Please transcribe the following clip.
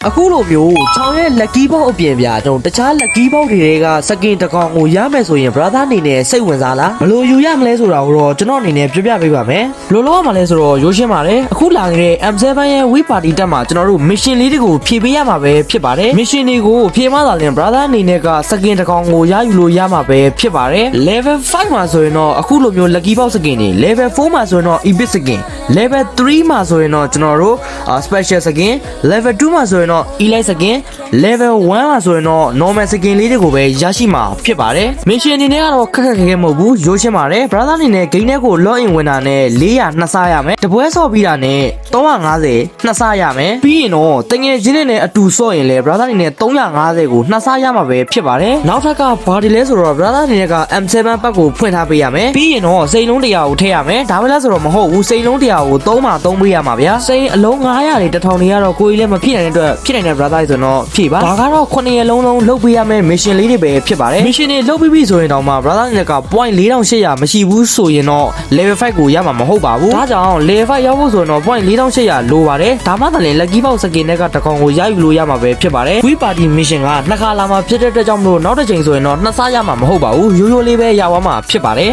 အခုလိုမျိုးချောင်းရဲ့ lucky box အပြင်ပြကျွန်တော်တခြား lucky box တွေကစကင်တစ်ကောင်ကိုရမယ်ဆိုရင် brother အနေနဲ့စိတ်ဝင်စားလားဘယ်လိုယူရမလဲဆိုတာကိုတော့ကျွန်တော်အနေနဲ့ပြောပြပေးပါမယ်ဘယ်လိုလုပ်ရမှာလဲဆိုတော့ရိုးရှင်းပါတယ်အခုလာခဲ့တဲ့ M7 ရဲ့ We Party တက်မှာကျွန်တော်တို့ mission လေးတွေကိုဖြည့်ပေးရမှာပဲဖြစ်ပါတယ် mission တွေကိုဖြည့်မှသာလျှင် brother အနေနဲ့ကစကင်တစ်ကောင်ကိုရယူလို့ရမှာပဲဖြစ်ပါတယ် level 5မှာဆိုရင်တော့အခုလိုမျိုး lucky box စကင်တွေ level 4မှာဆိုရင်တော့ epic စကင် level 3မှာဆိုရင်တော့ကျွန်တော်တို့ special စကင် level 2မှာဆိုရင်တော့ elite စကင် level 1မှာဆိုရင်တော့ normal စကင်လေးတွေကိုပဲရရှိမှာဖြစ်ပါတယ် mission အနေနဲ့ကတော့ခက်ခက်ခဲခဲမဟုတ်ဘူးရိုးရှင်းပါတယ် brother အနေနဲ့ game ထဲကို log in ဝင်တာနဲ့400နှစ်ဆရမယ်တပွဲဆော့ပြီးတာနဲ့350နှစ်ဆရမယ်ပြီးရင်တော့တငယ်ချင်းတွေနဲ့အတူဆော့ရင်လေ brother အနေနဲ့350ကိုနှစ်ဆရမှာပဲဖြစ်ပါတယ်နောက်ထပ်ကဘာဒီလဲဆိုတော့ brother အနေနဲ့က M7 ပတ်ကိုဖွင့်ထားပေးရမယ်ပြီးရင်တော့စိန်လုံး100ကိုထည့်ရမယ်ဒါပဲလားဆိုတော့မဟုတ်ဘူးစိန်လုံး100ကို3မှာ3ပေးရမှာဗျာစိန်အလုံး900တွေ1000တွေကတော့ကိုကြီးလည်းမဖြစ်နိုင်တဲ့အတွက်ဖြစ်နိုင်တဲ့ brother ဆိုတော့ဖြည့်ပါဒါကတော့9ရက်လုံးလုံးလုပ်ပေးရမယ် mission လေးတွေပဲဖြစ်ပါတယ် mission တွေလုပ်ပြီးပြီဆိုရင်တော့မှ brother အနေနဲ့က point 4800မရှိဘူးဆိုရင်တော့ level 5ကိုရမှာမဟုတ်ပါဘူးဒါကြောင့် level 5ရောက်ဖို့ဆိုရင်တော့ point 4800လိုပါတယ်ဒါမှသာလျှင် lucky box စကင်တွေကတကောင်ကိုရယူလို့ရမှာပဲဖြစ်ပါတယ် We Party mission ကနှစ်ခါလာမှာဖြစ်တဲ့အတွက်ကြောင့်မလို့နောက်တစ်ချိန်ဆိုရင်တော့နှစ်ဆရမှာမဟုတ်ပါဘူးရိုးရိုးလေးပဲရသွားမှာဖြစ်ပါတယ်